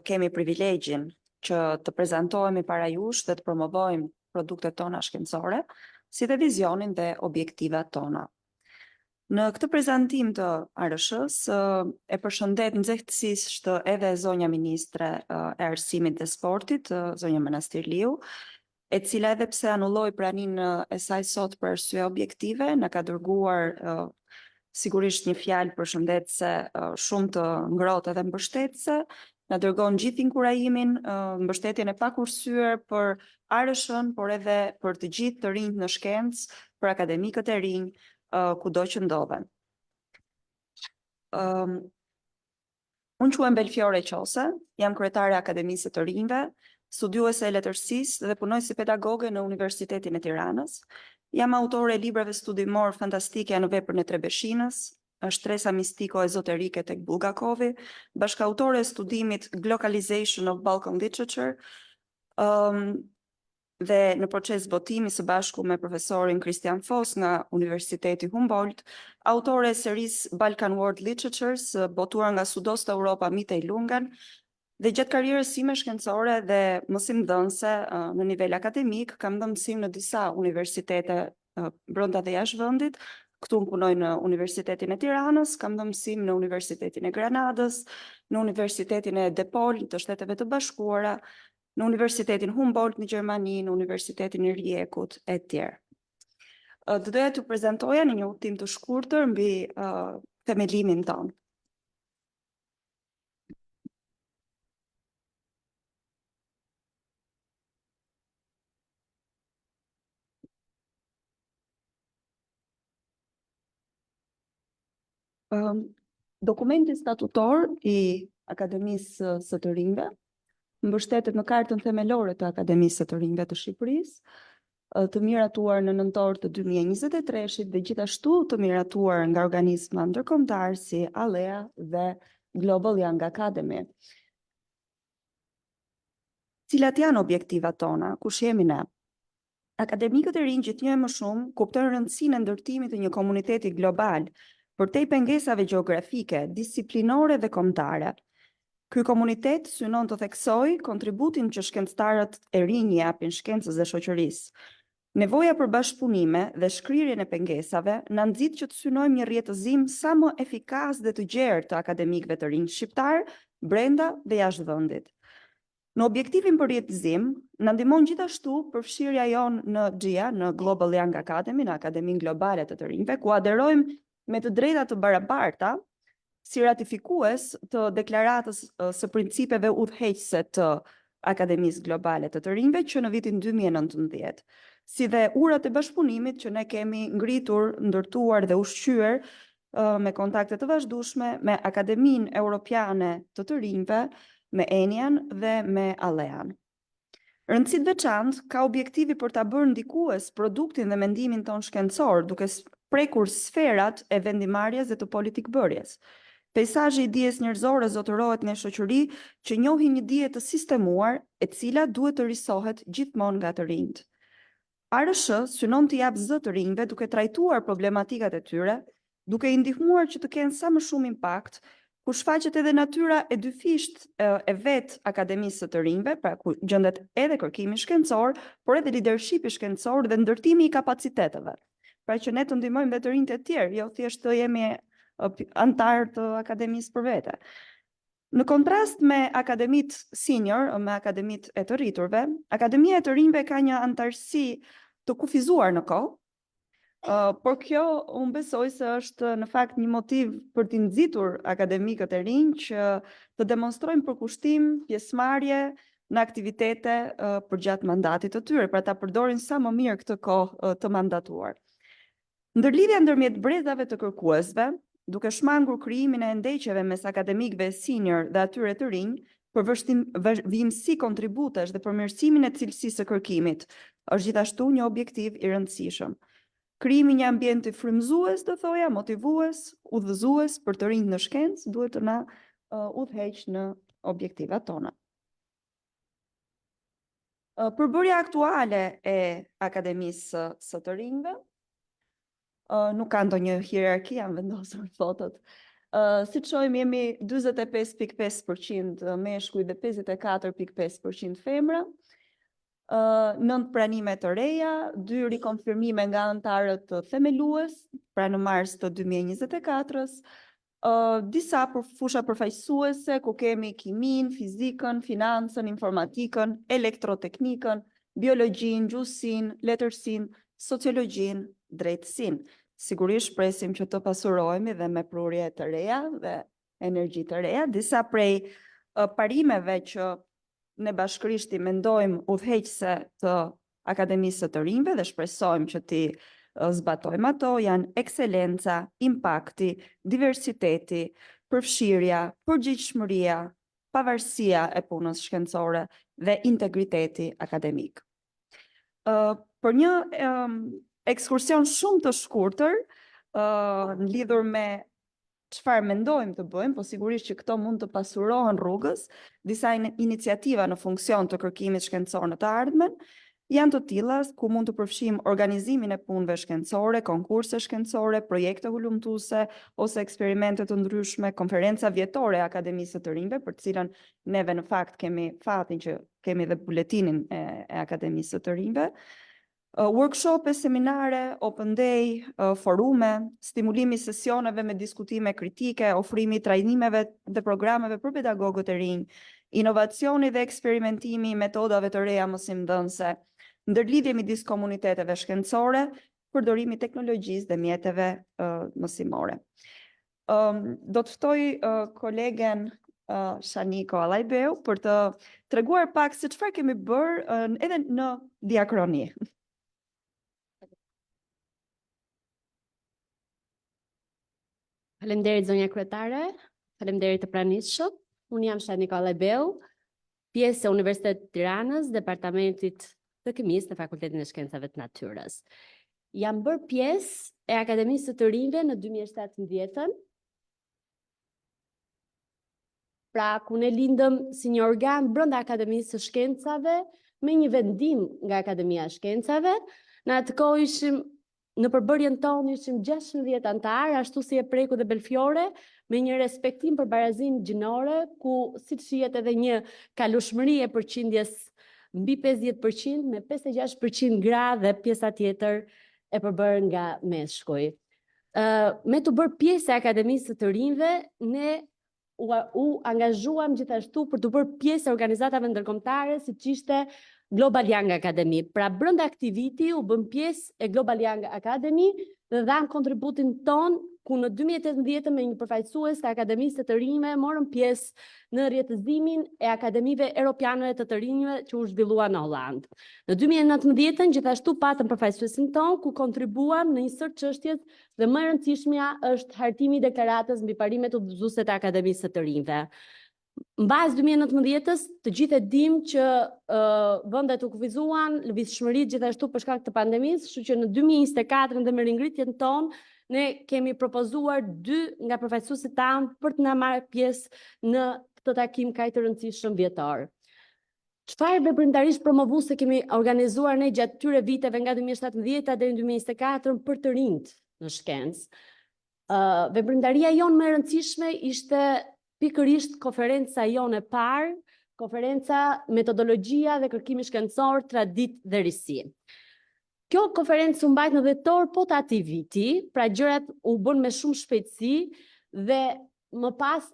kemi privilegjin që të prezantohemi para jush dhe të promovojmë produktet tona shkencore, si dhe vizionin dhe objektivat tona. Në këtë prezantim të ARSH-s, e përshëndet nxehtësisht edhe zonja ministre e Arsimit dhe Sportit, zonja Manastir Liu, e cila edhe pse anulloi praninë e saj sot për arsye objektive, na ka dërguar sigurisht një fjalë përshëndetëse shumë të ngrohtë dhe mbështetëse, na dërgon gjithë inkurajimin, mbështetjen e pakursyer për ARSH-n, por edhe për të gjithë të rinjt në shkencë, për akademikët e rinj, kudo që ndodhen. Unë quhem Belfiore Qose, jam kryetare e Akademisë të Rinjve, studiuese e letërsisë dhe punoj si pedagoge në Universitetin e Tiranës. Jam autore e librave studimor fantastike në veprën e Trebeshinës, Shtresa mistiko ezoterike tek Bulgakovi, bashkautore e studimit Glocalization of Balkan Literature, dhe në proces votimi së bashku me profesorin Christian Foss nga Universiteti Humboldt, autore e serisë Balkan World Literatures, botuar nga Sudosta Europa Mitej Lungan, dhe gjatë karrierës sime shkencore dhe mësimdhënëse në nivel akademik, kam dhënë mësim në disa universitete brenda dhe jashtë vendit. Këtu më punoj në Universitetin e Tiranës, kam dhënë mësim në Universitetin e Granadës, në Universitetin e DePaul të Shteteve të Bashkuara, në Universitetin Humboldt në Gjermani, në Universitetin e Rijekut e tjerë. Do doja t'ju prezantoja në një udhtim të shkurtër mbi themelimin tonë. Dokumenti statutor i Akademisë së të Rinjve mbështetet në kartën themelore të Akademisë së të Rinjve të Shqipërisë, të miratuar në nëntor të 2023-shit dhe gjithashtu të miratuar nga organizma ndërkombëtar si ALEA dhe Global Young Academy. Cilat janë objektivat tona, kush jemi ne? Akademikët e rinj gjithnjë më shumë kuptojnë rëndësinë e ndërtimit të një komuniteti global përtej pengesave gjeografike, disiplinore dhe kombëtare. Ky komunitet synon të theksojë kontributin që shkencëtarët e rinj japin shkencës dhe shoqërisë. Nevoja për bashkëpunime dhe shkrirjen e pengesave na nxit që të synojmë një rrjetëzim sa më efikas dhe të gjerë të akademikëve të rinj shqiptar brenda dhe jashtë vendit. Në objektivin për rrjetëzim, na ndihmon gjithashtu përfshirja jonë në GIA, në Global Young Academy, në Akademinë Globale të Rinjve, ku aderojmë me të drejta të barabarta si ratifikues të deklaratës së principeve udhëheqëse të Akademisë Globale të Rinjve që në vitin 2019, si dhe urat e bashkëpunimit që ne kemi ngritur, ndërtuar dhe ushqyer me kontakte të vazhdueshme me Akademinë Europiane të Rinjve, me ENIAN dhe me ALEAN. Rëndësi të veçantë ka objektivi për ta bërë ndikues produktin dhe mendimin ton shkencor, duke prekur sferat e vendimarrjes dhe të politikbërjes. Peizazhi i dijes njerëzore zotërohet nga shoqëri që njohin një dije të sistemuar, e cila duhet të rrisohet gjithmonë nga të rinjt. ARSH synon të jap zë të rinjve duke trajtuar problematikat e tyre, duke i ndihmuar që të kenë sa më shumë impakt, ku shfaqet edhe natyra e dyfisht e vet Akademisë të Rinjve, pra ku gjendet edhe kërkimi shkencor, por edhe leadershipi shkencor dhe ndërtimi i kapaciteteve. Pra që ne të ndihmojmë dhe të rinjt e tjerë, jo thjesht të jemi antar të akademisë për vete. Në kontrast me akademit senior, me akademit e të rriturve, Akademia e të rinjve ka një antarësi të kufizuar në kohë, por kjo unë besoj se është në fakt një motiv për t'i nxitur akademikët e rinj që të demonstrojnë përkushtim, pjesëmarrje në aktivitete përgjatë mandatit të tyre, pra ta përdorin sa më mirë këtë kohë të mandatuar. Ndërlidhja ndërmjet brezave të kërkuesve, duke shmangur krijimin e ndeqjeve mes akademikëve senior dhe atyre të rinj, për vimësi kontributesh dhe përmirësimin e cilësisë së kërkimit, është gjithashtu një objektiv i rëndësishëm. Krijimi një ambienti frymëzues, do thoja, motivues, udhëzues për të rinjt në shkencë, duhet të na udhëheq në objektivat tona. Përbërja aktuale e Akademisë së të rinjve nuk ka ndonjë hierarki, janë vendosur fotot Si të shohim, jemi 45.5% meshkuj dhe 54.5% femra. 9 pranime të reja, 2 rikonfirmime nga anëtarët themelues, pra në mars të 2024-s, disa fusha përfaqësuese ku kemi kimin, fizikën, financën, informatikën, elektroteknikën, biologjin, gjuhësin, letërsin, sociologjin, drejtësin. Sigurisht presim që të pasurohemi dhe me prurje të reja dhe energji të reja. Disa prej parimeve që ne bashkërishti mendojmë udhëheqëse të Akademisë të Rinjve dhe shpresojmë që ti zbatojmë ato, janë ekselenca, impakti, diversiteti, përfshirja, përgjegjëshmëria, pavarësia e punës shkencore dhe integriteti akademik. Për një ekskursion shumë të shkurtër, në lidhur me çfarë mendojmë të bëjmë, po sigurisht që këto mund të pasurohen rrugës, disa iniciativa në funksion të kërkimit shkencor në të ardhmen, janë të tilla ku mund të përfshijmë organizimin e punëve shkencore, konkurse shkencore, projekte hulumtuese ose eksperimente të ndryshme, konferenca vjetore e Akademisë të Rinjve, për të cilën neve në fakt kemi fatin që kemi dhe buletinin e Akademisë të Rinjve, workshope, seminare, open day, forume, stimulimi sesioneve me diskutime kritike, ofrimi trajnimeve dhe programeve për pedagogët e rinj, inovacioni dhe eksperimentimi i metodave të reja mësimdhënëse, ndërlidhje midis komuniteteve shkencore, përdorimi i teknologjisë dhe mjeteve mësimore. Do të ftoj kolegen Shaniko Allajbeu për të treguar pak se çfarë kemi bërë edhe në diakroni. Faleminderit zonja kryetare, faleminderit të pranishëm. Unë jam Shaniko Allajbeu, pjesë e Universitetit të Tiranës, Departamentit të Kimisë në Fakultetin e Shkencave të Natyrës. Jam bërë pjesë e Akademisë të Rinjve në 2017-ën. Pra, ku ne lindëm si një organ brenda Akademisë së Shkencave me një vendim nga Akademia e Shkencave. Në atë kohë ishim në përbërjen tonë ishim 16 antarë, ashtu si e Preku dhe Belfiore, me një respektim për barazim gjinore, ku si të shihet edhe një kalushmëri e përqindjes mbi 50%, me 56% gra dhe pjesa tjetër e përbërë nga meshkuj. Me të bërë pjesë e Akademisë të Rinjve, ne u angazhuam gjithashtu për të bërë pjesë e organizatave ndërkombëtare, siç ishte Global Young Academy. Pra brenda aktiviti u bën pjesë e Global Young Academy dhe dham kontributin ton ku në 2018 me një përfaqësues të Akademisë të Rinjve morëm pjesë në rrjetëzimin e akademive europiane të rinjve që u zhvillua në Holland. Në 2019 gjithashtu patëm përfaqësuesin ton ku kontribuam në një sër çështjes dhe më e rëndësishmja është hartimi i deklaratës mbi parimet udhëzuese të Akademisë të Rinjve. Mbas 2019-s, të gjithë e dim që vendet u kufizuan, lëvizshmëritë gjithashtu për shkak të pandemisë, kështu që në 2024 dhe me ringritjen tonë, ne kemi propozuar 2 nga përfaqësuesit tanë për të na marrë pjesë në këtë takim kaq të rëndësishëm vjetor. Çfarë veprimtarisht promovuese kemi organizuar ne gjatë këtyre viteve nga 2017 deri në 2024 për të rinjt në shkencë? Veprimtaria jonë më e rëndësishme ishte pikërisht konferenca jonë e parë, konferenca metodologjia dhe kërkimi shkencor, traditë dhe risi. Kjo konferencë u mbajt në dhjetor po të atij viti, pra gjërat u bën me shumë shpejtësi dhe më pas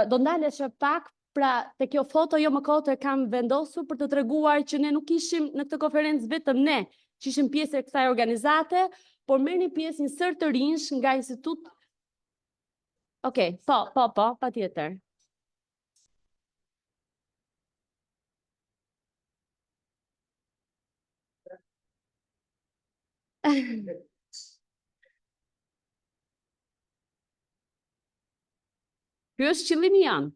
do ndalesh pak, pra te kjo foto jo më kot e kam vendosur për të treguar që ne nuk ishim në këtë konferencë vetëm ne, që ishim pjesë e kësaj organizate, por merrni pjesë një sër të rinj nga institut. Okej, patjetër. Ky është qëllimi janë.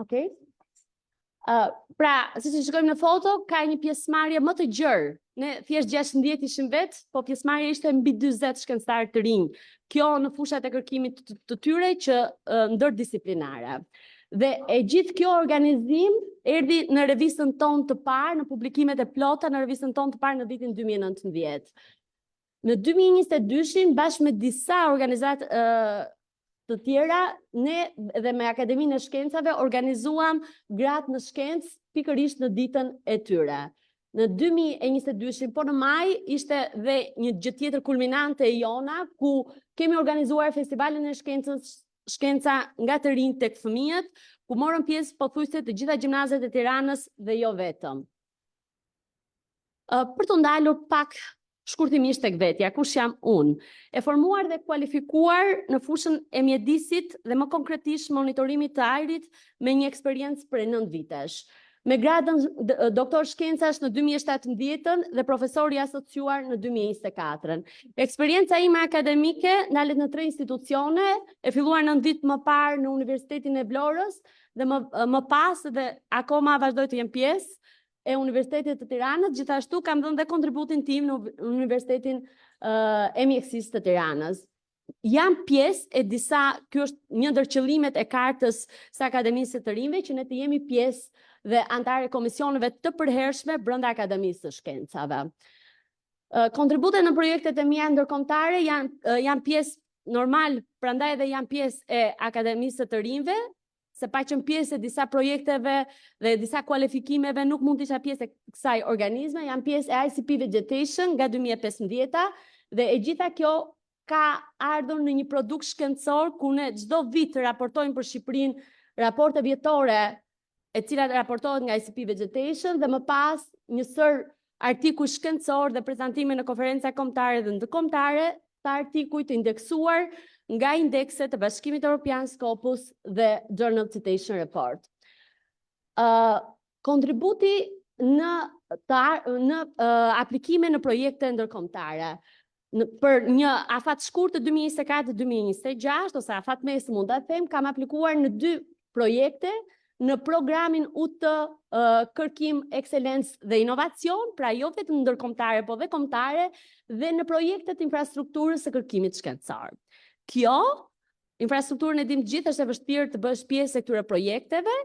Okej. Pra, si që shikojmë në foto, ka një pjesëmarrje më të gjerë. Ne thjesht 16 ishim vetë, po pjesëmarrja ishte mbi 40 shkencëtarë të rinj. Kjo në fushat e kërkimit të tyre që ndërdisiplinare. Dhe e gjithë kjo organizim erdhi në revistën tonë të parë, në publikimet e plota në revistën tonë të parë në vitin 2019. Në 2022, bashkë me disa organizat të tjera, ne dhe me Akademinë e Shkencave organizuam gratë në shkencë pikërisht në ditën e tyre. Në 2022, po në maj, ishte dhe një gjë tjetër kulminante e jona, ku kemi organizuar festivalin e shkenca nga të rinj tek fëmijët, ku morën pjesë pothuajse të gjitha gjimnazet e Tiranës dhe jo vetëm. Për të ndalur pak shkurtimisht tek vetja, kush jam unë? E formuar dhe kualifikuar në fushën e mjedisit dhe më konkretisht monitorimit të ajrit me një eksperiencë prej 9 vitesh. Me gradën doktor shkencash në 2017 dhe profesor i asociuar në 2024. Eksperienca ime akademike ndalet në 3 institucione, e filluar 9 vit më parë në Universitetin e Vlorës dhe më pas dhe akoma vazhdoj të jem pjesë e Universitetit të Tiranës, gjithashtu kam dhënë dhe kontributin tim në Universitetin e Mjekësisë të Tiranës. Jam pjesë e disa, kjo është një ndër qëllimet e kartës së Akademisë të Rinjve, që ne të jemi pjesë dhe antare komisioneve të përhershme brenda Akademisë së Shkencave. Kontributet në projektet e mia ndërkombëtare janë pjesë normal, prandaj edhe janë pjesë e Akademisë të Rinjve, se pa qenë pjesë e disa projekteve dhe disa kualifikimeve nuk mund të isha pjesë e kësaj organizme, janë pjesë e ICP Vegetation nga 2015 dhe e gjitha kjo ka ardhur në një produkt shkencor ku ne çdo vit raportojmë për Shqipërinë raporte vjetore e cilat raportohet nga ICP Vegetation dhe më pas një sër artikuj shkencor dhe prezantime në konferenca kombëtare dhe ndërkombëtare të artikuj të indeksuar nga indekset të Bashkimit Evropian Scopus dhe Journal Citation Report. Kontributi në aplikime në projekte ndërkombëtare. Për një afat shkurt të 2024-2026, ose afat mes mund ta them, kam aplikuar në 2 projekte në programin UT Kërkim Ekselencë dhe Inovacion, pra jo vetëm ndërkombëtare, po dhe kombëtare, dhe në projektet infrastrukturës së kërkimit shkencor. Kjo, infrastrukturën e dim gjithë është e vështirë të bësh pjesë e këtyre projekteve.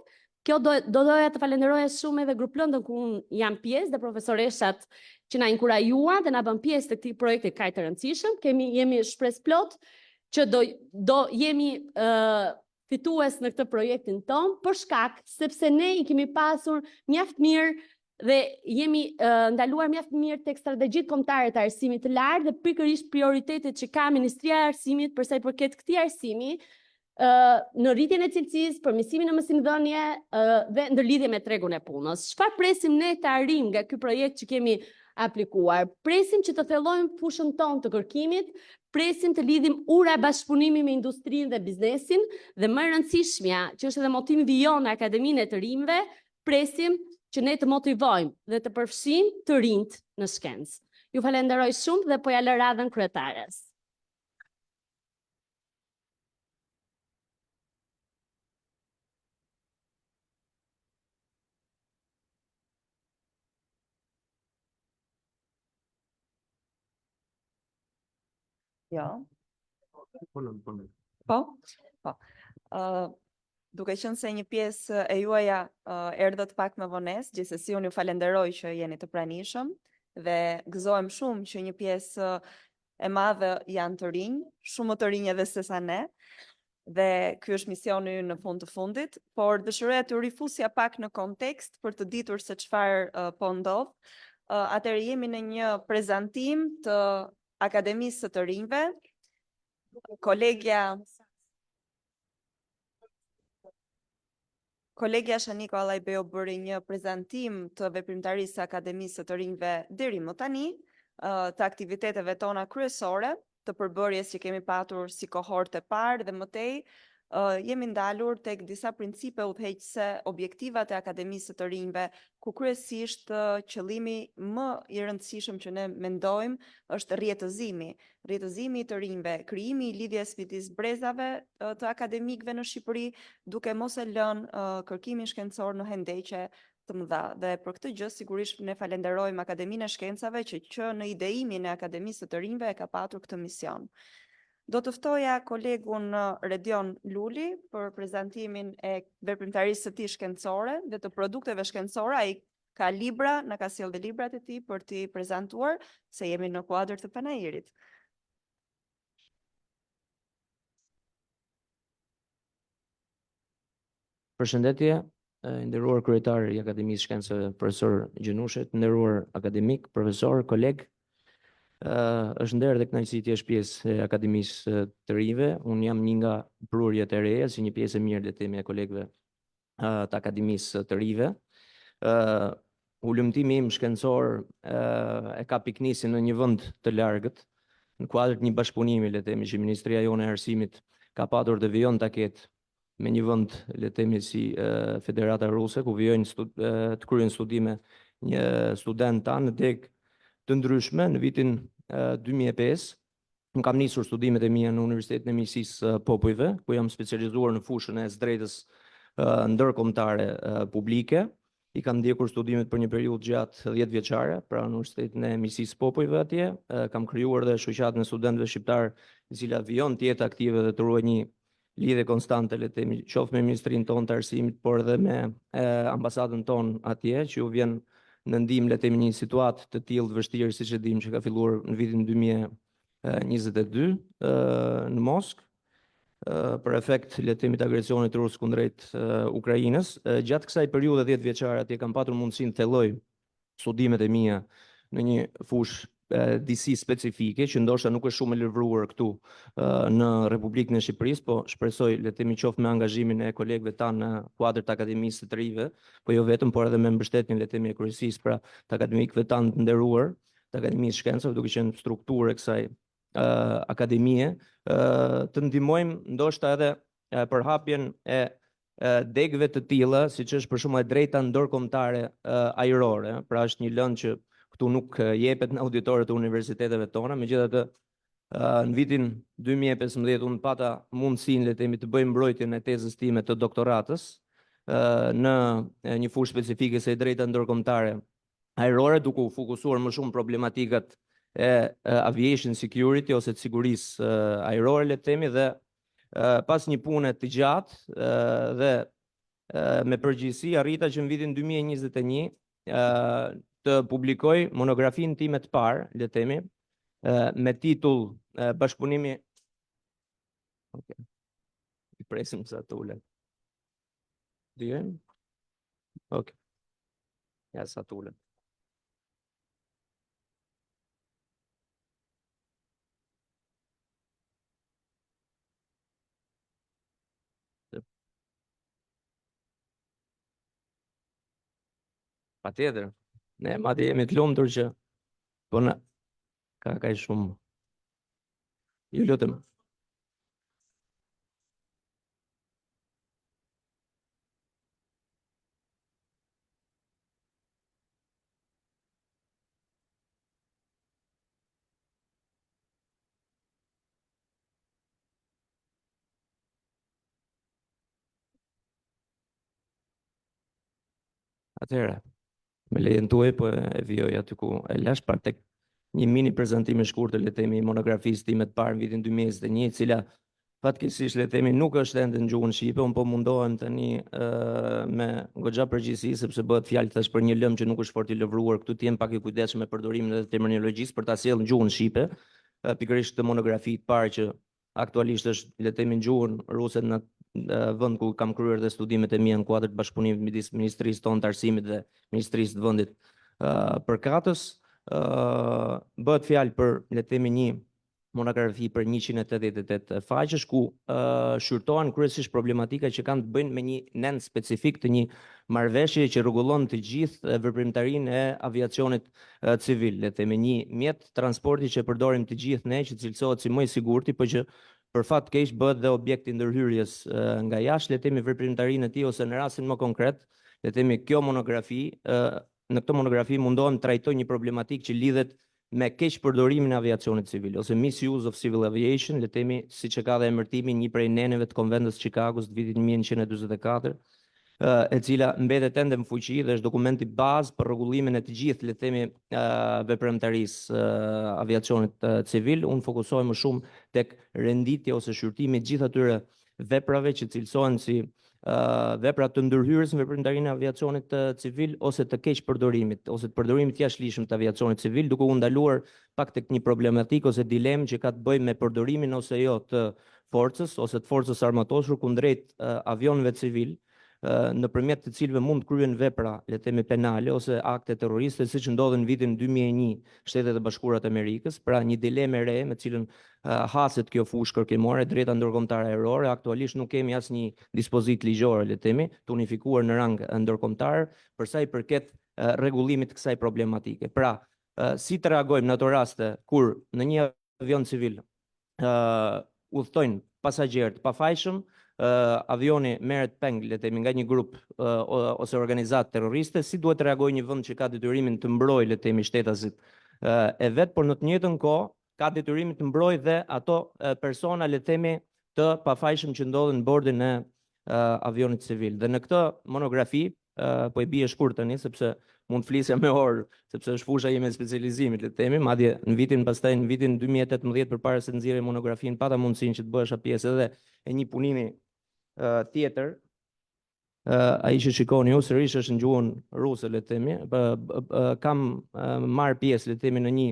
Kjo doja të falenderoja shumë edhe grup lëndën ku unë jam pjesë dhe profesoreshat që na inkurajuan dhe na bën pjesë të këtij projekti kaq të rëndësishëm. Jemi shpresë plot që do jemi fitues në këtë projektin ton, për shkak sepse ne i kemi pasur mjaft mirë dhe jemi ndaluar mjaft mirë tek strategjitë kombëtare të arsimit të lartë dhe pikërisht prioritetet që ka Ministria e Arsimit për sa i përket këtij arsimi në rritjen e cilësisë, përmirësimin e mësimdhënie dhe ndërlidhje me tregun e punës. Çfarë presim ne të arrijmë nga ky projekt që kemi aplikuar? Presim që të thellojmë fushën tonë të kërkimit, presim të lidhim ura bashkëpunimi me industrinë dhe biznesin dhe më e rëndësishmja, që është edhe motivi jonë në Akademinë e të Rinjve, presim që ne të motivojmë dhe të përfshijmë të rinjt në shkencë. Ju falenderoj shumë dhe po ja lë radhën kryetares. Jo. Po. Duke qenë se një pjesë e juaja erdhët pak me vonesë, gjithsesi unë ju falenderoj që jeni të pranishëm dhe gëzohem shumë që një pjesë e madhe janë të rinj, shumë më të rinj edhe se sa ne. Dhe ky është misioni në fund të fundit, por dëshiroja t'ju rifusja pak në kontekst për të ditur se çfarë po ndodh. Atëherë jemi në një prezantim të Akademisë së të Rinjve. Kolegja Shaniko Allajbeu bëri një prezantim të veprimtarisë së Akademisë së të Rinjve deri më tani, të aktiviteteve tona kryesore, të përbërjes që kemi patur si kohortë e parë dhe më tej, jemi ndalur tek disa principe udhëheqëse, objektivat e Akademisë së të Rinjve, ku kryesisht qëllimi më i rëndësishëm që ne mendojmë është rrjetëzimi i të rinjve, krijimi i lidhjes midis brezave të akademikëve në Shqipëri, duke mos e lënë kërkimin shkencor në hendeqe të mëdha. Dhe për këtë gjë sigurisht ne falenderojmë Akademinë e Shkencave që në ideimin e Akademisë së të Rinjve e ka patur këtë mision. Do të ftoja kolegun Redion Luli për prezantimin e veprimtarisë së tij shkencore dhe të produkteve shkencore. Ai ka libra, na ka sjellë dhe librat e tij për t'i prezantuar, se jemi në kuadër të panairit. Përshëndetje, nderuar kryetar i Akademisë Shkencave profesor Gjenushi, nderuar akademik, profesor, koleg. Është nder dhe kënaqësi të jesh pjesë e Akademisë të Rive. Unë jam një nga prurjet e reja, si një pjesë e mirë le të themi e kolegëve të Akademisë të Rive. Ulëmtimi im shkencor e ka piknisin në një vend të largët, në kuadër të një bashkëpunimi, le të themi, që Ministria jone e Arsimit ka patur të vijon ta ketë me një vend, le të themi, si Federata Ruse, ku vijojnë të kryejnë studime një student tanë në degë të ndryshme. Në vitin 2005 më kam nisur studimet e mia në Universitetin e Mjësisë Popujve, ku jam specializuar në fushën e drejtës ndërkombëtare publike. I kam ndjekur studimet për një periudhë gjatë 10 vjeçare, pra në Universitetin e Mjësisë Popujve atje. Kam krijuar dhe shoqatën e studentëve shqiptar, e cila vijon të jetë aktive dhe të ruajë një lidhje konstante, le të themi, qoftë me Ministrinë tonë të Arsimit, por edhe me ambasadën tonë atje, që u vjen në ndihmë, le të themi, një situatë të tillë të vështirë, siç e dim, që ka filluar në vitin 2022 në Moskë, për efekt, le të themi, të agresionit rus kundrejt Ukrainës. Gjatë kësaj periudhe 10 vjeçare atje kam patur mundësinë të thelloj studimet e mia në një fushë disi specifike, që ndoshta nuk është shumë e lëvruar këtu në Republikën e Shqipërisë, po shpresoj, le të themi, qoftë me angazhimin e kolegëve tanë në kuadër të Akademisë të Rive, po jo vetëm, por edhe me mbështetjen, le të themi, e kryesisë, pra të akademikëve tanë të nderuar të Akademisë Shkencave, duke qenë strukturë e kësaj akademie, të ndihmojmë ndoshta edhe për hapjen e degëve të tilla, siç është për shembull e drejta ndërkombëtare ajrore. Pra është një lëndë që këtu nuk jepet në auditorët e universiteteve tona. Megjithatë, në vitin 2015 unë pata mundësinë, le të themi, të bëj mbrojtjen e tezës time të doktoratës në një fushë specifike se e drejta ndërkombëtare ajrore, duke u fokusuar më shumë problematikat e aviation security ose të sigurisë ajrore, le të themi, dhe pas një pune të gjatë dhe me përgjegjësi arrita që në vitin 2021 të publikoj monografinë time të parë, le të themi, me titull Bashkëpunimi. Okay. I presim sa të ulet. Dijojmë? Okay. Ja, sa të ulet. Patjetër. Ne madje jemi të lumtur që po na ka kaq shumë. Ju lutem. Atëherë, me lejen tuaj, po e vijoj aty ku e lash, pra tek një mini prezantim e shkurtër, le të themi, monografisë time të parë në vitin 2021, e cila fatkeqësisht, le të themi, nuk është ende në gjuhën shqipe. Unë po mundohem tani me goxha përgjegjësi, sepse bëhet fjalë tash për një lëmë që nuk është fort i lëvruar këtu, të jem pak i kujdesshëm me përdorimin e terminologjisë për ta sjellë në gjuhën shqipe, pikërisht të monografi të parë që aktualisht është, le të themi, në gjuhën ruse, në vend ku kam kryer dhe studimet e mia në kuadër të bashkëpunimit midis Ministrisë tonë të Arsimit dhe Ministrisë të Vendit përkatës. Bëhet fjalë për, le të themi, një monografi për 188 faqesh, ku shqyrtohen kryesisht problematika që kanë të bëjnë me një nend specifik të një marrëveshje që rregullon të gjithë veprimtarinë e aviacionit civil, le të themi, një mjet transporti që përdorim të gjithë ne, që cilësohet si më i sigurti, por që për fat keq bëhet dhe objekt i ndërhyrjes nga jashtë, le të themi, veprimtarinë e tij, ose në rastin më konkret, le të themi, kjo monografi, në këtë monografi mundohem të trajtoj një problematikë që lidhet me keq përdorimin e aviacionit civil, ose misuse of civil aviation, le të themi, siç e ka dhe emërtimin një prej neneve të Konventës Chicagos të vitit 1944, e cila mbetet ende në fuqi dhe është dokumenti bazë për rregullimin e të gjithë, le të themi, vepremtarisë aviacionit civil. Unë fokusohem më shumë tek renditja ose shqyrtimi i gjithë atyre veprave që cilësohen si vepra të ndërhyrës në veprimtarinë e aviacionit civil ose të keq përdorimit ose të përdorimit jashtëligjshëm të aviacionit civil, duke u ndaluar pak tek një problematikë ose dilemë që ka të bëjë me përdorimin ose jo të forcës ose të forcës armatosur kundrejt avionëve civil, nëpërmjet të cilëve mund të kryen vepra, le të themi, penale ose akte terroriste, siç ndodhen në vitin 2001 Shtetet e Bashkuara të Amerikës. Pra një dilemë e re me cilën haset kjo fushë kërkimore, drejta ndërkombëtare ajrore. Aktualisht nuk kemi asnjë dispozitë ligjore, le të themi, të unifikuar në rang ndërkombëtar për sa i përket rregullimit të kësaj problematike. Pra, si të reagojmë në ato raste kur në një avion civil udhtojnë pasagjerë të pafajshëm, avioni merret peng, le të themi, nga një grup ose organizatë terroriste, si duhet të reagojë një vend që ka detyrimin të mbrojë, le të themi, shtetasit e vet, por në të njëjtën kohë ka detyrimin të mbrojë dhe ato persona, le të themi, të pafajshëm që ndodhen në bordin e avionit civil. Dhe në këtë monografi, po e bie shkurt tani sepse mund të flisja me orë, sepse është fusha ime e specializimit, le të themi, madje në vitin 2018 përpara se të nxjerrë monografinë, pata mundësinë që të bëhesha pjesë edhe e një punimi tjetër. Ai që shikoni ju sërish është në gjuhën ruse, le të themi. Kam marrë pjesë, le të themi, në një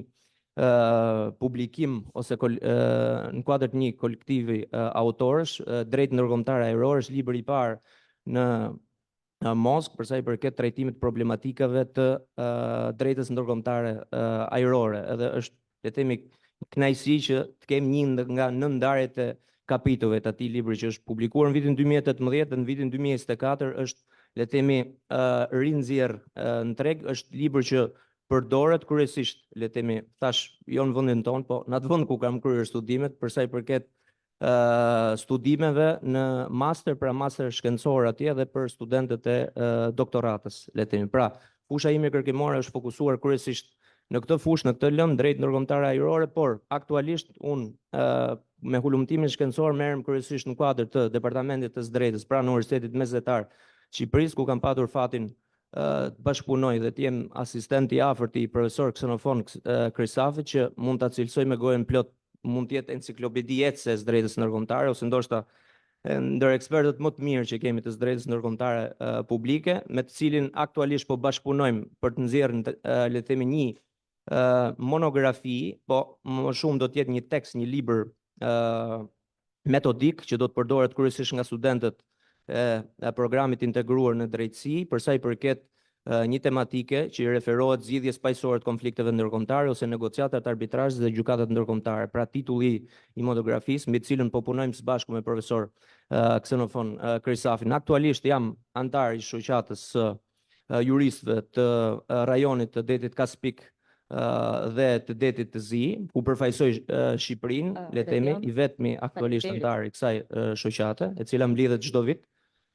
publikim ose në kuadër të një kolektivi autorësh, drejt ndërkombëtare ajrore, është libri i parë në Moskë për sa i përket trajtimit problematikave të drejtës ndërkombëtare ajrore. Edhe është, le të themi, kënaqësi që të kemi një nga nëndarjet e kapitujve të atij libri që është publikuar në vitin 2018 dhe në vitin 2024 është, le të themi, rinxjerr në treg. Është libër që përdoret kryesisht, le të themi, thash jo në vendin tonë, po në atë vend ku kam kryer studimet për sa i përket studimeve në master, pra master shkencor atje dhe për studentët e doktoratës, le të themi. Pra, fusha ime kërkimore është fokusuar kryesisht në këtë fushë, në këtë lëndë drejt ndërkombëtare ajrore, por aktualisht unë me hulumtimin shkencor merrem kryesisht në kuadër të Departamentit të Drejtës pranë Universitetit Mesdhetar Shqipërisë, ku kam patur fatin të bashkëpunoj dhe të jem asistent i afërt i profesor Ksenofon Krysafit, që mund ta cilësoj me gojen plot, mund të jetë enciklopedi ecse e drejtës ndërkombëtare, ose ndoshta ndër ekspertët më të mirë që kemi të drejtës ndërkombëtare publike, me të cilin aktualisht po bashkëpunojmë për të nxjerrë, le të themi, një monografi, po më shumë do të jetë një tekst, një libër metodik që do të përdoret kryesisht nga studentët e programit integruar në drejtësi, për sa i përket një tematike që i referohet zgjidhjes paqësore të konflikteve ndërkombëtare ose negociatat arbitrazh dhe gjykatat ndërkombëtare. Pra, titulli i monografisë, mbi të cilën po punojmë së bashku me profesor Ksenofon Krysafin. Aktualisht jam antar i shoqatës së juristëve të rajonit të detit Kaspik dhe të detit të Zi, ku përfaqësoj Shqipërinë, le të themi, i vetmi aktualisht antar i kësaj shoqate, e cila mblidhet çdo vit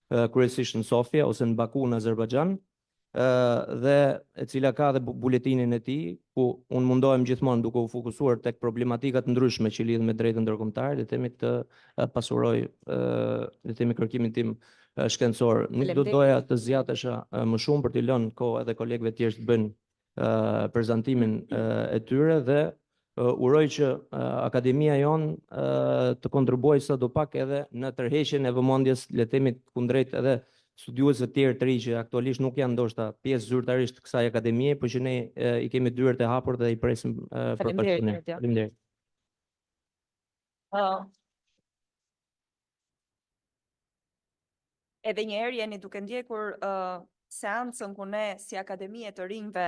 kryesisht në Sofia ose në Baku në Azerbajxhan, dhe e cila ka dhe buletinin e tij, ku unë mundohem gjithmonë duke u fokusuar tek problematika të ndryshme që lidhen me drejtën ndërkombëtare, le të themi, të pasuroj, le të themi, kërkimin tim shkencor. Nuk do doja të zgjatesha më shumë për t'i lënë kohë edhe kolegëve të tjerë të bëjnë prezantimin e tyre, dhe uroj që akademia jonë të kontribuojë sadopak edhe në tërheqjen e vëmendjes, le të themi, kundrejt edhe studiuesve të tjerë të ri që aktualisht nuk janë ndoshta pjesë zyrtarisht të kësaj akademie, por që ne i kemi dyert e hapur dhe i presim për bashkëpunim. Faleminderit. Edhe një herë jeni duke ndjekur seancën ku ne si akademie të rinjve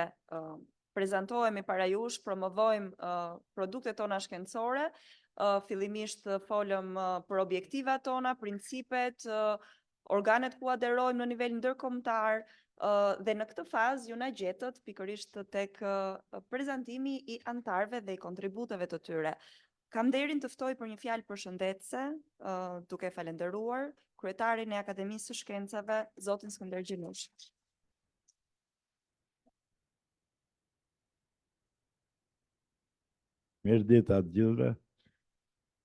prezantohemi para jush, promovojmë produktet tona shkencore, fillimisht folëm për objektivat tona, principet, organet ku aderojmë në nivel ndërkombëtar, dhe në këtë fazë ju na gjetët pikërisht tek prezantimi i antarëve dhe i kontributeve të tyre. Kam nderin të ftoj për një fjalë përshëndetëse, duke falenderuar kryetarin e Akademisë së Shkencave, zotin Skënder Gjinush. Mirëdita të gjithëve.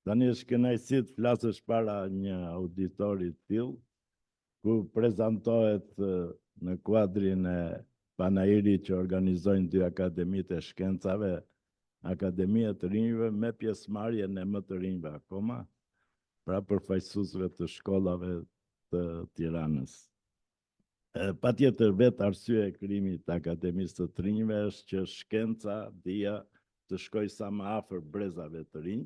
Tani është kënaqësi të flasësh para një auditori të tillë, ku prezantohet në kuadrin e panairit që organizojnë dy akademitë e shkencave, Akademia të Rinjve me pjesëmarrjen e më të rinjve akoma, pra përfaqësuesve të shkollave të Tiranës. Patjetër vetë arsye e krijimit të Akademisë të Rinjve është që shkenca, dija, të shkoj sa më afër brezave të rinj.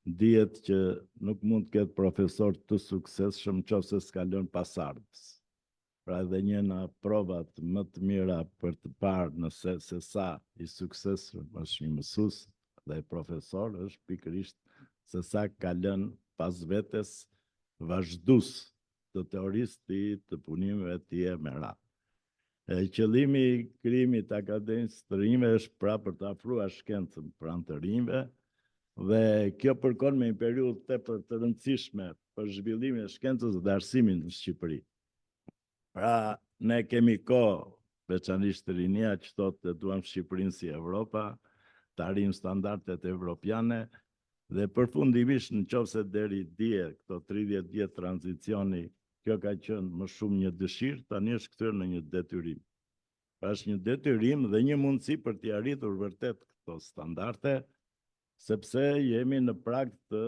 Dihet që nuk mund të ketë profesor të suksesshëm nëse s'ka lënë pasardhës. Pra edhe një nga provat më të mira për të parë nëse se sa i suksesshëm është një mësues dhe profesor është pikërisht se sa ka lënë pas vetes vazhdues të teorisë të punimeve të tij me radhë. Qëllimi i krijimit të Akademisë të Rinjve është pra për të afruar shkencën pranë të rinjve, dhe kjo përkon me një periudhë tepër të rëndësishme për zhvillimin e shkencës dhe arsimit në Shqipëri. Pra, ne kemi kohë, veçanërisht të rinia që thotë të duam Shqipërinë si Evropa, të arrijmë standardet evropiane, dhe përfundimisht nëse deri dje këto 30 vjet tranzicioni, kjo ka qenë më shumë një dëshirë, tani është kthyer në një detyrim. Pra është një detyrim dhe një mundësi për t'i arritur vërtet këto standarde, sepse jemi në prag të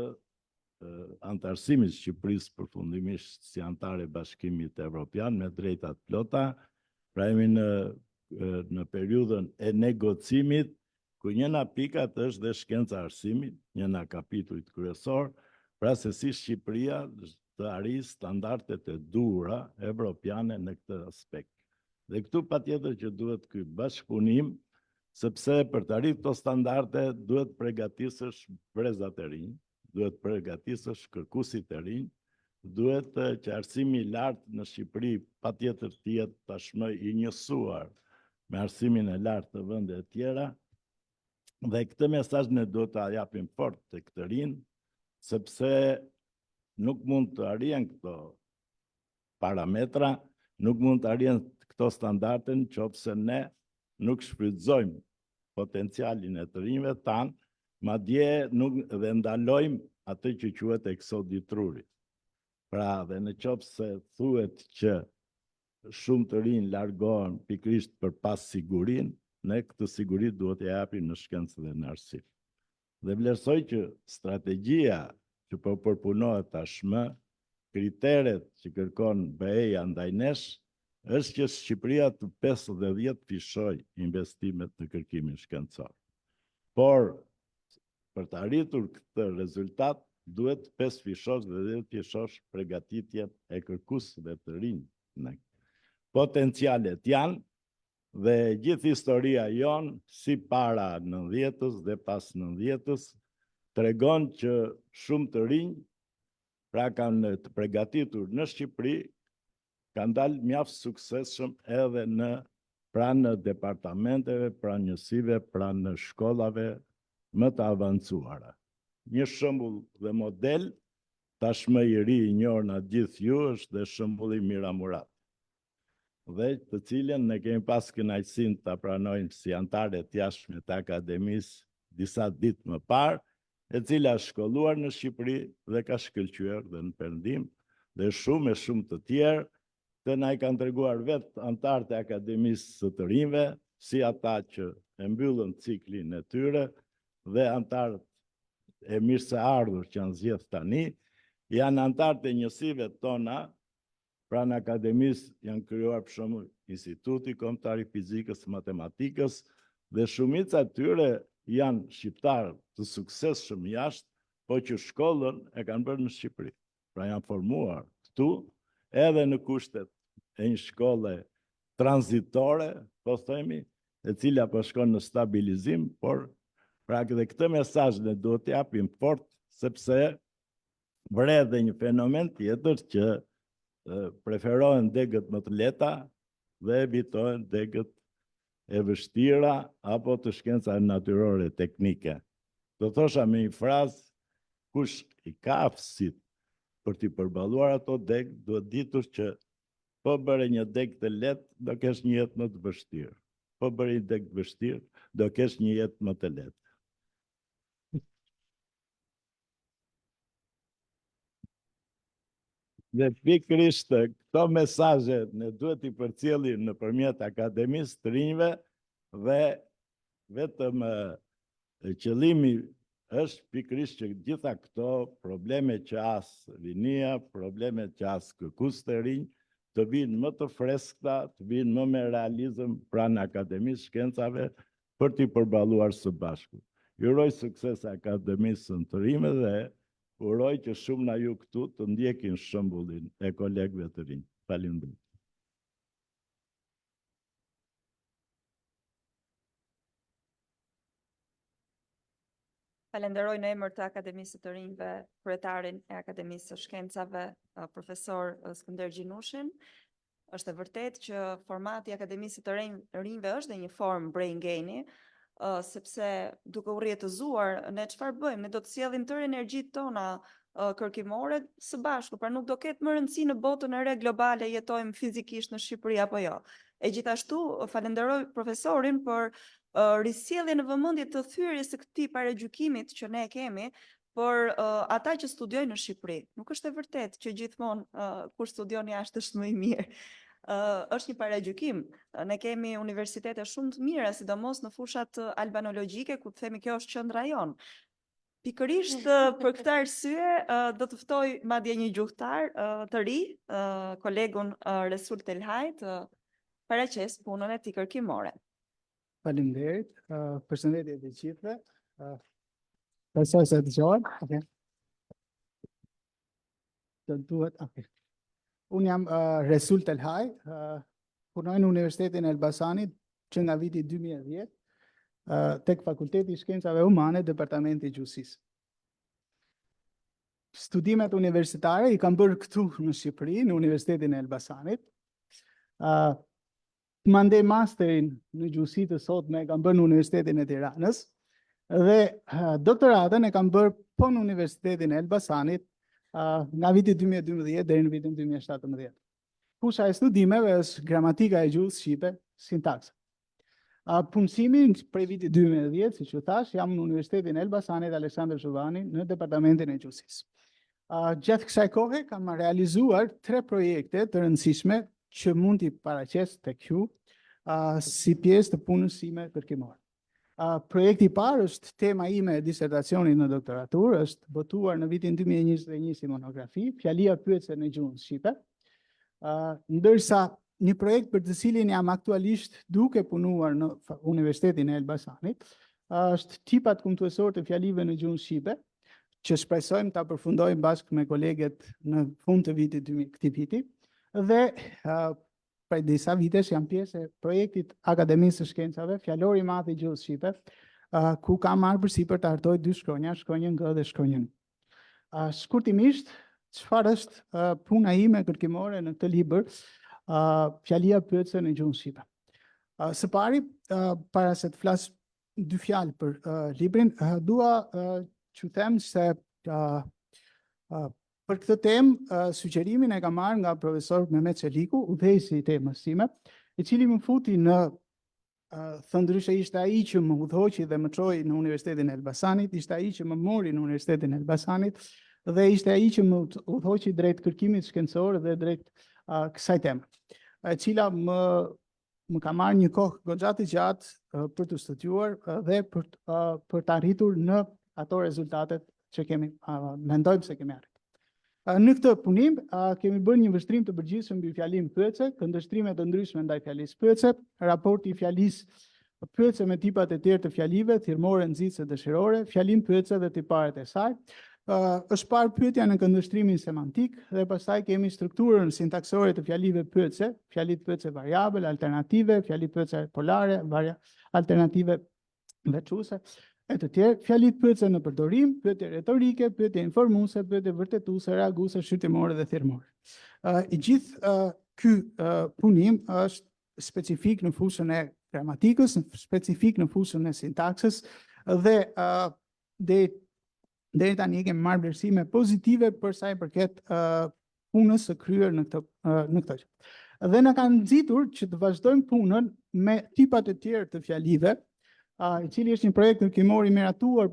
antarësimit Shqipërisë përfundimisht si antare Bashkimit Evropian me drejta të plota, pra jemi në periudhën e negocimit, ku një nga pikat është dhe shkenca arsimit, një nga kapitujt kryesor, pra se si Shqipëria të arrijë standardet e duhura evropiane në këtë aspekt. Dhe këtu patjetër që duhet ky bashkëpunim, sepse për të arritur këto standarde duhet përgatisësh brezat e rinj, duhet përgatisësh kërkuesit e rinj, duhet që arsimi i lartë në Shqipëri patjetër të jetë tashmë i njësuar me arsimin e lartë të vende të tjera, dhe këtë mesazh ne duhet ta japim fort te këtë rinj, sepse nuk mund të arrihen këto parametra, nuk mund të arrihen këto standarde nëse ne nuk shfrytëzojmë potencialin e të rinjve tanë, madje nuk dhe ndalojmë atë që quhet eksodi i trurit. Pra, dhe nëse thuhet që shumë të rinj largohen pikërisht për pas sigurinë, ne këtë siguri duhet t'ia japim në shkencë dhe në arsim. Dhe vlerësoj që strategjia që po përpunohet tashmë, kriteret që kërkon BE-ja ndaj nesh, është që Shqipëria të 50 fishoj investimet në kërkimin shkencor. Por, për të arritur këtë rezultat, duhet 5 fishosh dhe 10 fishosh përgatitjen e kërkuesve të rinj. Potencialet janë, dhe gjithë historia jonë, si para 90-s dhe pas 90-s, tregon që shumë të rinj, pra kanë të përgatitur në Shqipëri, kanë dalë mjaft suksesshëm edhe pranë departamenteve, pranë njësive, pranë shkollave më të avancuara. Një shembull dhe model, tashmë i ri i njohur nga gjithë ju, është dhe shembulli Mira Murat, dhe të cilën ne kemi pas kënaqësinë ta pranojmë si antare të jashtme të akademisë disa ditë më parë, e cila është shkolluar në Shqipëri dhe ka shkëlqyer dhe në Perëndim, dhe shumë të tjerë, të na i kanë treguar vetë antarët e Akademisë të Rinjve, si ata që e mbyllën ciklin e tyre, dhe antarët e mirëseardhur që janë zgjedhur tani, janë antarët e njësive tona, pra në Akademisë janë krijuar për shembull Instituti Kombëtar i Fizikës, Matematikës, dhe shumica e tyre janë shqiptarë të suksesshëm jashtë, po që shkollën e kanë bërë në Shqipëri. Pra janë formuar këtu, edhe në kushtet e një shkolle tranzitore, po themi, e cila po shkon në stabilizim, por pra dhe këtë mesazh ne duhet t'i japim fort, sepse vret dhe një fenomen tjetër që preferohen degët më të lehta dhe evitohen degët e vështira apo të shkencave natyrore teknike. Do thosha me një frazë, kush i ka aftësitë për t'i përballuar ato deg, duhet ditur që po bëre një deg të lehtë, do kesh një jetë më të vështirë. Po bëre një deg të vështirë, do kesh një jetë më të lehtë. Dhe pikërisht këto mesazhe ne duhet i përcjellim nëpërmjet Akademisë të Rinjve dhe vetëm qëllimi është pikërisht që gjitha këto probleme që as rinia, probleme që as kërkues të rinj të vinë më të freskëta, të vinë më me realizëm pranë Akademisë Shkencave për t'i përballuar së bashku. Ju uroj sukses Akademisë të Rinjve dhe uroj që shumë nga ju këtu të ndjekin shembullin e kolegëve të rinj. Faleminderit. Falenderoj në emër të Akademisë të Rinjve kryetarin e Akademisë së Shkencave, profesor Skënder Gjinushin. Është e vërtet që formati i Akademisë të Rinjve është dhe një formë brain gaini, sepse duke u rrjetëzuar ne çfarë bëjmë, ne do të sjellim tërë energjitë tona kërkimore së bashku, pra nuk do ketë më rëndësi në botën e re globale jetojmë fizikisht në Shqipëri apo jo. E gjithashtu falenderoj profesorin për risjellje në vëmendje të thyrjes së këtij paragjykimit që ne kemi për ata që studiojnë në Shqipëri. Nuk është e vërtetë që gjithmonë kur studion jashtë është më i mirë. Është një paragjykim. Ne kemi universitete shumë të mira, sidomos në fushat albanologjike, ku themi kjo është qendra jon. Pikërisht për këtë arsye do të ftoj madje një gjuhëtar të ri, kolegun Resul Telhaj, të paraqes punën e tij kërkimore. Faleminderit. Përshëndetje të gjithëve. Besoj se dëgjohet. Okay. Të duhet, okay. Unë jam Resul Telhaj, punoj në Universitetin e Elbasanit që nga viti 2010, tek Fakulteti i Shkencave Humane, Departamenti i Gjusisë. Studimet universitare i kam bërë këtu në Shqipëri, në Universitetin e Elbasanit. Mandej masterin në gjusi të sotme e kam bërë në Universitetin e Tiranës dhe doktoratën e kam bërë po në Universitetin e Elbasanit nga viti 2012 deri në vitin 2017. Fusha e studimeve është gramatika e gjuhës shqipe, sintaksa. Punësimi prej vitit 2010, siç u thash, jam në Universitetin e Elbasanit Aleksandër Zhuvani në departamentin e gjuhësisë. Gjatë kësaj kohe kam realizuar 3 projekte të rëndësishme që mund t'i paraqes tek ju si pjesë të punës sime kërkimore. Projekti i parë është tema ime e disertacionit në doktoraturë, është botuar në vitin 2021 si monografi, fjalia pyetje në gjuhën shqipe, ndërsa një projekt për të cilin jam aktualisht duke punuar në Universitetin e Elbasanit, është tipat kumtuesor të fjalive në gjuhën shqipe, që shpresojmë ta përfundojmë bashkë me kolegët në fund të vitit këtij viti, dhe prej disa vitesh jam pjesë e projektit Akademisë së Shkencave, fjalori i madh i gjuhës shqipe, ku kam marrë përsipër të hartoj 2 shkronja, shkronjën G dhe shkronjën. Shkurtimisht, çfarë është puna ime kërkimore në këtë libër, fjalia pyetje në gjuhën shqipe. Së pari, para se të flas 2 fjalë për librin, dua që them se për këtë temë, sugjerimin e kam marrë nga profesor Mehmet Çeliku, udhëheqësi i temës sime, i cili më futi në, thëndryshe ishte ai që më udhëhoqi dhe më çoi në Universitetin e Elbasanit, ishte ai që më mori në Universitetin e Elbasanit dhe ishte ai që më udhëhoqi drejt kërkimit shkencor dhe drejt kësaj teme, e cila më ka marrë një kohë goxha të gjatë për të studiuar dhe për të arritur në ato rezultatet që mendojmë se kemi arritur. Në këtë punim kemi bërë një vështrim të përgjithshëm mbi fjalinë pyetje, këndvështrime të ndryshme ndaj fjalisë pyetje, raporti i fjalisë pyetje me tipat e tjerë të fjalive, thirrmore, nxitëse, dëshirore, fjalinë pyetje dhe tiparet e saj. Është parë pyetja në këndvështrimin semantik dhe pastaj kemi strukturën sintaksore të fjalive pyetje, fjalit pyetje variabel, alternative, fjalit pyetje polare, alternative veçuese, e të tjerë, fjalit pyetje në përdorim, pyetje retorike, pyetje informuese, pyetje vërtetuese, reaguese, shqyrtimore dhe thirrmore. I gjithë ky punim është specifik në fushën e gramatikës, specifik në fushën e sintaksës dhe deri tani kemi marrë vlerësime pozitive për sa i përket punës së kryer në këtë gjë. Dhe na kanë nxitur që të vazhdojmë punën me tipat e tjerë të fjalive, i cili është një projekt ndërkombëtar i miratuar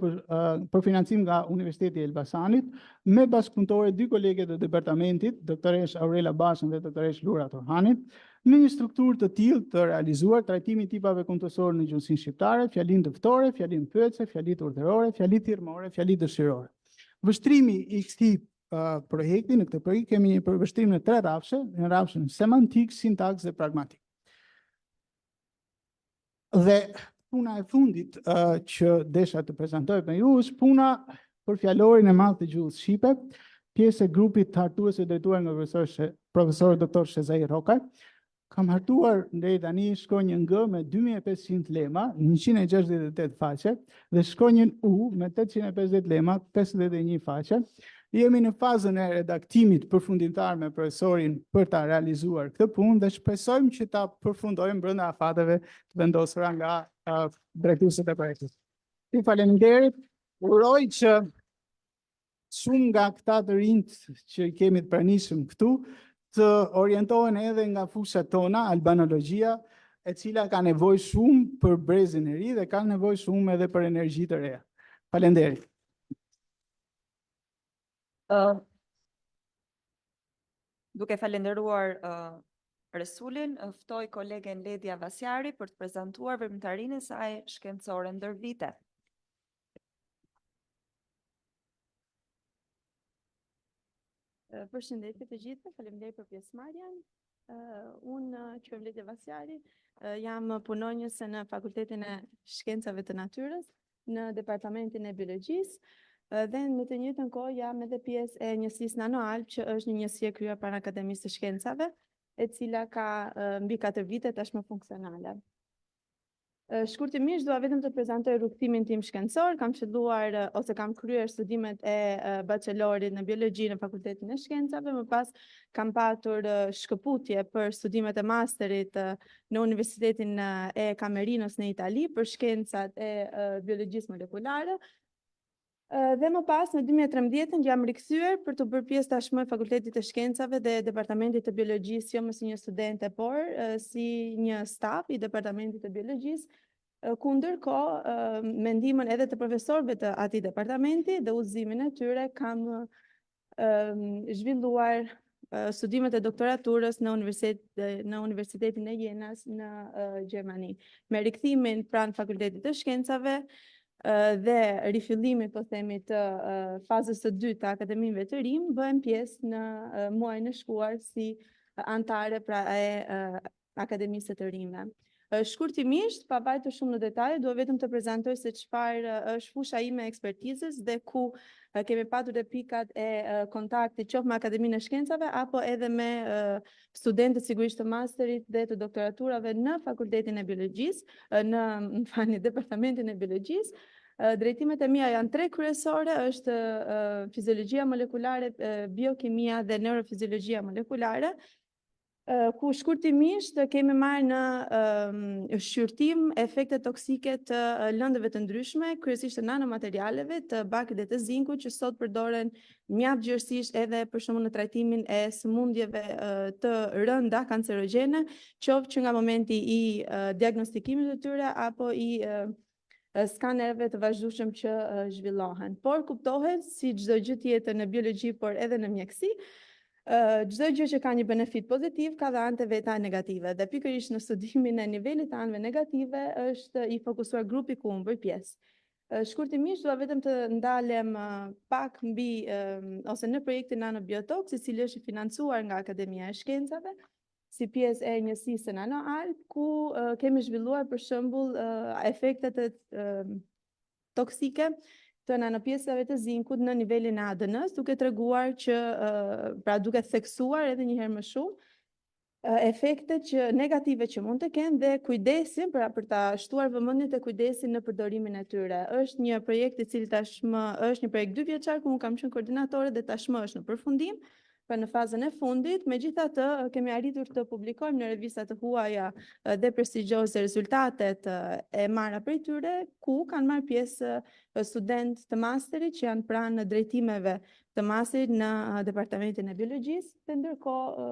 për financim nga Universiteti i Elbasanit, me bashkëpunëtore dy kolege të departamentit, doktoresh Aurela Bashën dhe doktoresh Lura Torhanit, në një strukturë të tillë të realizuar trajtimi i tipave kontestuese në gjuhësinë shqiptare, fjalinë dëftore, fjalinë pyetse, fjalitë urdhërore, fjalitë thirrëmore, fjalitë dëshirore. Vështrimi i këtij projekti, në këtë projekt kemi një vështrim në 3 rrafshe, në rrafshën semantik, sintaks dhe pragmatik. Dhe puna e fundit që desha të prezantoj me ju është puna për fjalorin e madh të gjuhës shqipe, pjesë e grupit të hartues e drejtuar nga profesor doktor Shezai Rokaj. Kam hartuar deri tani shkronjën G me 2500 lema, 168 faqe, dhe shkronjën U me 850 lema, 51 faqe. Jemi në fazën e redaktimit përfundimtar me profesorin për ta realizuar këtë punë dhe shpresojmë që ta përfundojmë brenda afateve të vendosura nga drejtuesit e projektit. Ju faleminderit, uroj që shumë nga këta të rinjt që i kemi të pranishëm këtu të orientohen edhe nga fushat tona, albanologjia, e cila ka nevojë shumë për brezin e ri dhe ka nevojë shumë edhe për energji të reja. Faleminderit. Duke falenderuar Resulin, ftoj kolegen Ledja Vasjari për të prezantuar veprimtarinë e saj shkencore ndër vite. Përshëndetje të gjithëve, faleminderit për pjesëmarrjen. Unë quhem Ledja Vasjari, jam punonjëse në Fakultetin e Shkencave të Natyrës, në Departamentin e Biologjisë, dhe në të njëjtën kohë jam edhe pjesë e njësisë Nanoalb, që është një njësi e krijuar pranë Akademisë së Shkencave, e cila ka mbi 4 vite tashmë funksionale. Shkurtimisht dua vetëm të prezantoj rrugtimin tim shkencor. Kam filluar ose kam kryer studimet e bachelorit në biologji në Fakultetin e Shkencave, më pas kam patur shkëputje për studimet e masterit në Universitetin e Camerinos në Itali për shkencat e biologjisë molekulare. Dhe më pas në 2013 jam rikthyer për të bërë pjesë tashmë e Fakultetit të Shkencave dhe Departamentit të Biologjisë, jo më si një studente, por si një staf i Departamentit të Biologjisë, ku ndërkohë me ndihmën edhe të profesorëve të atij departamenti dhe udhëzimin e tyre kam zhvilluar studimet e doktoraturës në Universitetin e Jenas në Gjermani. Me rikthimin pranë Fakultetit të Shkencave dhe rifillimit, po themi, të fazës së dytë të akademive të rim, bëhem pjesë në muajin e shkuar si antare pra e Akademisë të Rinjve. Shkurtimisht, pa bajtur shumë në detaje, dua vetëm të prezantoj se çfarë është fusha ime e ekspertizës dhe ku kemi patur dhe pikat e kontaktit qoftë me Akademinë e Shkencave apo edhe me studentët sigurisht të masterit dhe të doktoraturave në Fakultetin e Biologjisë, në Departamentin e Biologjisë. Drejtimet e mia janë 3 kryesore, është fiziologjia molekulare, biokimia dhe neurofiziologjia molekulare, ku shkurtimisht kemi marrë në shqyrtim efekte toksike të lëndëve të ndryshme, kryesisht të nanomaterialeve, të bakrit dhe të zinkut, që sot përdoren mjaft gjerësisht edhe për shembull në trajtimin e sëmundjeve të rënda kancerogjene, qoftë që nga momenti i diagnostikimit të tyre apo i skanerëve të vazhdueshëm që zhvillohen. Por kuptohet si çdo gjë tjetër në biologji, por edhe në mjeksi, çdo gjë që ka një benefit pozitiv ka dhe anë të veta negative, dhe pikërisht në studimin e nivelit të anëve negative është i fokusuar grupi ku unë bëj pjesë. Shkurtimisht dua vetëm të ndalem pak mbi ose në projektin Nanobiotox, i cili është i financuar nga Akademia e Shkencave si pjesë e njësisë Nanoalb, ku kemi zhvilluar për shembull efektet toksike të nanopjesëve të zinkut në nivelin e ADN-s, duke treguar që pra duke theksuar edhe një herë më shumë efektet negative që mund të kenë dhe kujdesin për ta shtuar vëmendjen te kujdesin në përdorimin e tyre. Është një projekt i cili tashmë është një projekt 2 vjeçar ku unë kam qenë koordinatore dhe tashmë është në përfundim, pra në fazën e fundit. Megjithatë, kemi arritur të publikojmë në revista të huaja dhe prestigjioze rezultatet e marra prej tyre, ku kanë marrë pjesë studentë të masterit që janë pranë drejtimeve të masterit në Departamentin e Biologjisë, dhe ndërkohë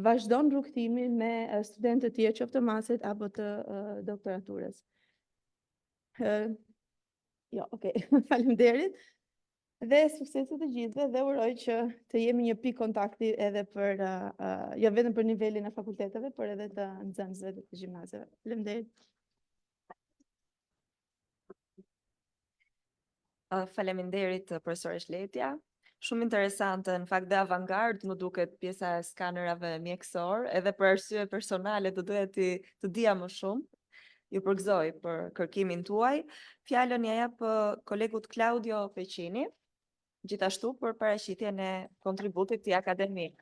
vazhdon rrugtimin me studentë të tjerë qoftë të masterit apo të doktoraturës. Jo, okay. Faleminderit. Dhe sukseset të gjithëve dhe uroj që të jemi një pikë kontakti edhe për jo vetëm për nivelin e fakulteteve, por edhe të nxënësve të gjimnazeve. Faleminderit. Faleminderit profesor Shletja. Shumë interesante, në fakt dhe avantgard më duket pjesa e skanerave mjekësor, edhe për arsye personale do doja të dija më shumë. Ju përgëzoj për kërkimin tuaj. Fjalën ja jap kolegut Claudio Peqini, gjithashtu për paraqitjen e kontributit të akademik.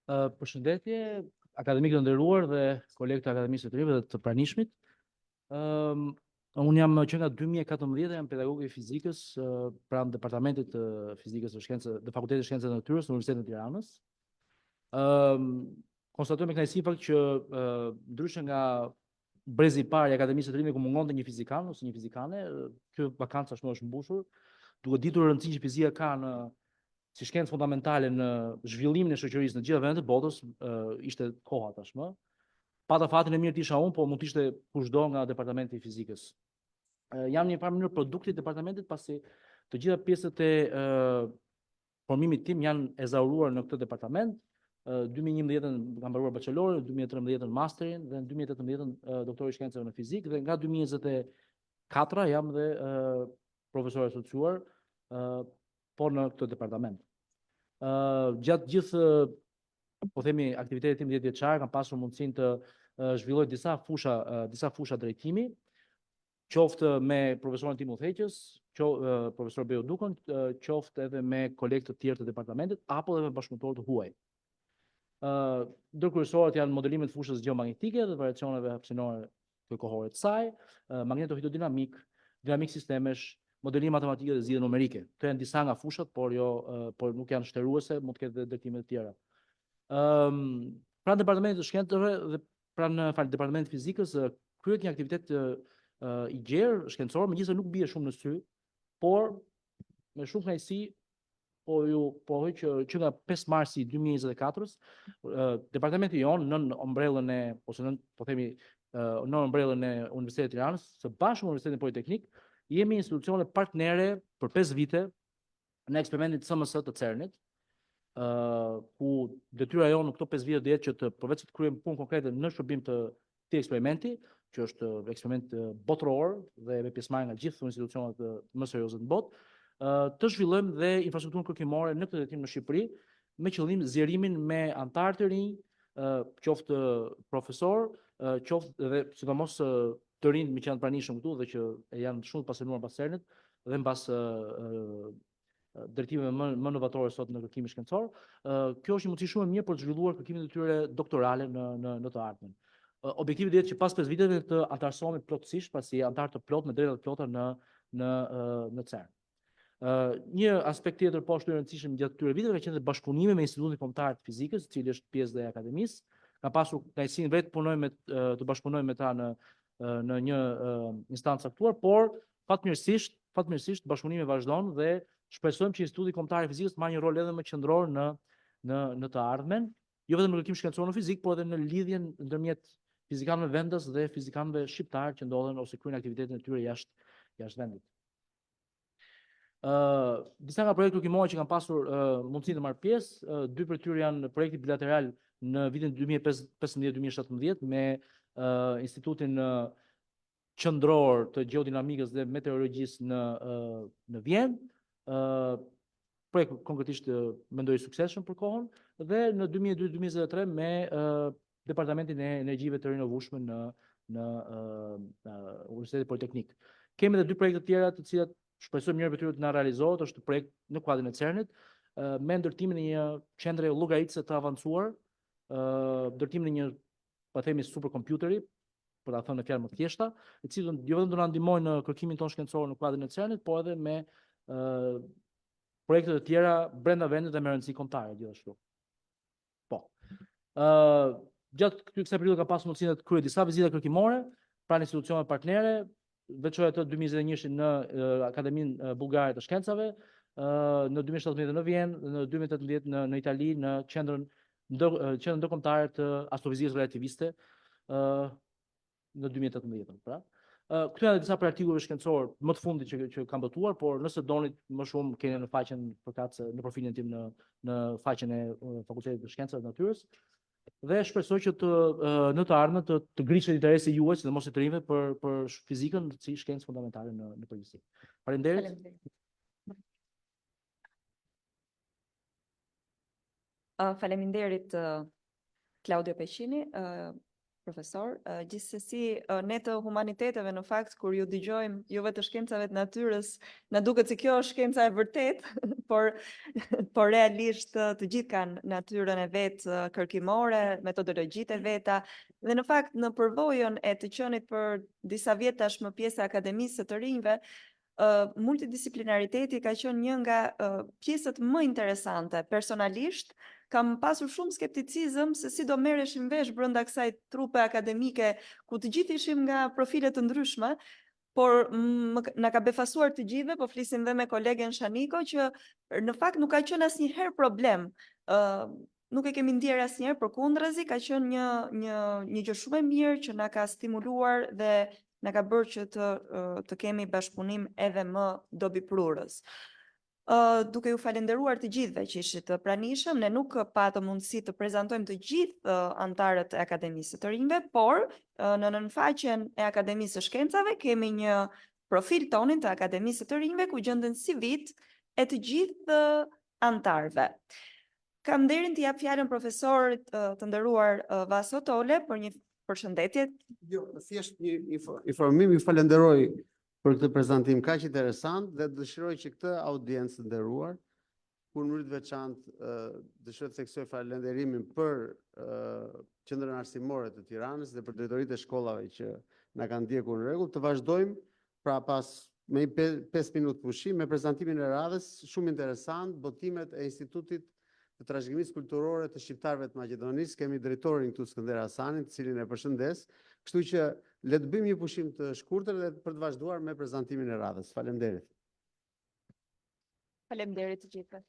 Përshëndetje, akademikë të nderuar dhe kolegë të Akademisë së Trimit dhe të pranishmit. Unë jam që nga 2014 jam pedagog i fizikës pranë Departamentit të Fizikës së Shkencave dhe Fakultetit të Shkencave të Natyrës në Universitetin e Tiranës. Konstatoj me kënaqësi fakt që ndryshe nga brezi i parë i Akademisë së Trimit ku mungonte një fizikan ose një fizikane, kjo vakancë tashmë është mbushur, duke ditur rëndësinë që fizika ka si shkencë fundamentale në zhvillimin e shoqërisë në gjitha vendet e botës, ishte koha tashmë. Pata fatin e mirë të isha unë, po mund të ishte kushdo nga Departamenti i Fizikës. Jam një farë mënyrë produkti i departamentit, pasi të gjitha pjesët e formimit tim janë ezauruar në këtë departament. 2011 kam mbaruar bachelorin, 2013 masterin dhe në 2018 doktor i shkencave në fizikë dhe nga 2024 jam dhe profesor asociuar po në këtë departament. Gjatë gjithë po themi aktivitetit tim 10 vjeçar kam pasur mundësinë të zhvilloj disa fusha drejtimi, qoftë me profesorin tim udhëheqës, profesor Beo Dukën, qoftë edhe me kolegë të tjerë të departamentit apo edhe me bashkëpunëtorë të huaj. Ndërkryesorët janë modelimet të fushës gjeomagnetike dhe variacioneve hapësinore të kohore të saj, magnetohidrodinamik, dinamik sistemesh, modelim matematike dhe zgjidhje numerike. Këto janë disa nga fushat, por nuk janë shtëruese, mund të ketë drejtime të tjera. Pranë departamentit të shkencave dhe pranë departamentit të fizikës kryet një aktivitet i gjerë shkencor, megjithëse nuk bie shumë në sy, por me shumë kënaqësi po që nga 5 marsi 2024-s departamenti jon nën ombrellën e Universitetit të Tiranës, së bashku me Universitetin Politeknik, jemi institucione partnere për 5 vite në eksperimentin CMS të CERN-it, ku detyra jonë në këto 5 vite do jetë që të përveç të kryejmë punë konkrete në shërbim të këtij eksperimenti, që është eksperiment botëror dhe me pjesëmarrje nga gjithë institucionet më serioze në botë, të zhvillojmë dhe infrastrukturën kërkimore në këtë drejtim në Shqipëri, me qëllim zgjerimin me anëtar të rinj, qoftë profesor, qoftë dhe sidomos të rinj që janë pranishëm këtu dhe që janë shumë të pasionuar pas CERN-it dhe mbas drejtimeve më novatore sot në kërkimin shkencor. Kjo është një mundësi shumë e mirë për të zhvilluar kërkimin e tyre doktorale në të ardhmen. Objektivi do jetë që pas 5 viteve të antarësohemi plotësisht, pasi antar të plot me drejta të plota në CERN. Një aspekt tjetër po ashtu i rëndësishëm gjatë këtyre viteve ka qenë bashkëpunimi me Institutin Kombëtar të Fizikës, i cili është pjesë dhe e akademisë. Ka pasur kënaqësinë vetë të bashkëpunoj me ta në një instancë caktuar, por fatmirësisht bashkëpunimi vazhdon dhe shpresojmë që Instituti Kombëtar i Fizikës të marrë një rol edhe më qendror në të ardhmen, jo vetëm në kërkim shkencor në fizikë, por edhe në lidhjen ndërmjet fizikanëve vendas dhe fizikanëve shqiptar që ndodhen ose kryejnë aktivitetin e tyre jashtë vendit. Disa nga projekte kërkimore që kanë pasur mundësi të marrë pjesë, 2 prej tyre janë projekti bilateral në vitin 2015-2017 me Institutin Qendror të Gjeodinamikës dhe Meteorologjisë në Vjenë, projekt konkretisht mendoj i suksesshëm për kohën, dhe në 2022-2023 me Departamentin e Energjive të Rinovueshme në Universitetin Politeknik. Kemi edhe 2 projekte tjera të cilat shpresojmë njëri prej tyre të na realizohet, është projekt në kuadrin e CERN-it me ndërtimin e një qendre llogaritëse të avancuar, ndërtimin e një, po themi, superkompjuteri, për ta thënë në fjalë më të thjeshta, i cili jo vetëm do na ndihmojë në kërkimin tonë shkencor në kuadrin e CERN-it, por edhe me projekte të tjera brenda vendit dhe me rëndësi kombëtare gjithashtu. Po. Gjatë kësaj periudhe ka pasur mundësinë të kryej disa vizita kërkimore pranë institucioneve partnere, veçoj atë 2021 në Akademinë Bullgare të Shkencave, në 2017 në Vjenë, në 2018 në Itali, në qendrën ndërkombëtare të astrofizikës relativiste. në 2018. Pra, këtu janë disa prej artikulleve shkencor më të fundit që kam botuar, por nëse donit më shumë keni në faqen përkatëse në profilin tim në faqen e Fakultetit të Shkencave të Natyrës. Dhe shpresoj që në të ardhmen të griqet interesi juaj, sidomos i të rinjve për fizikën si shkencë fundamentale në përgjithësi. Faleminderit. Faleminderit Claudio Pescini, profesor. Gjithsesi, ne të humaniteteve në fakt kur ju dëgjojmë juve të shkencave të natyrës, na duket se kjo është shkenca e vërtet, por realisht të gjithë kanë natyrën e vet kërkimore, metodologjitë e veta, dhe në fakt në përvojën e të qenit për disa vjet tashmë pjesë e Akademisë së të rinjve, multidisiplinariteti ka qenë një nga pjesët më interesante. Personalisht kam pasur shumë skepticizëm se si do merreshim vesh brenda kësaj trupe akademike ku të gjithë ishim nga profile të ndryshme, por na ka befasuar të gjithëve, po flisim dhe me kolegen Shaniko, që në fakt nuk ka qenë asnjëherë problem. Nuk e kemi ndjerë asnjëherë, përkundrazi, ka qenë një gjë shumë e mirë që na ka stimuluar dhe na ka bërë që të kemi bashkëpunim edhe më dobiprurës. Duke ju falenderuar të gjithëve që ishit të pranishëm, ne nuk patëm mundësi të prezantojmë të gjithë antarët e Akademisë të Rinjve, por në nënfaqen e Akademisë së Shkencave kemi një profil tonin të Akademisë të Rinjve ku gjenden CV-t e të gjithë antarëve. Kam nderin të jap fjalën profesorit të nderuar Vaso Tole për një përshëndetje. Jo, thjesht një informim, ju falenderoj për këtë prezantim kaq interesant dhe dëshiroj që këtë audiencë të nderuar, kur në mënyrë të veçantë dëshiroj të theksoj falënderimin për Qendrën Arsimore të Tiranës dhe për drejtoritë e shkollave që na kanë ndjekur në rregull, të vazhdojmë pra pas me 5 minutë pushim me prezantimin e radhës, shumë interesant, botimet e Institutit të Trashëgimisë Kulturore të Shqiptarëve të Maqedonisë. Kemi drejtorin këtu Skënder Hasanin, të cilin e përshëndes. Kështu që le të bëjmë një pushim të shkurtër dhe për të vazhduar me prezantimin e radhës. Faleminderit. Faleminderit të gjithëve.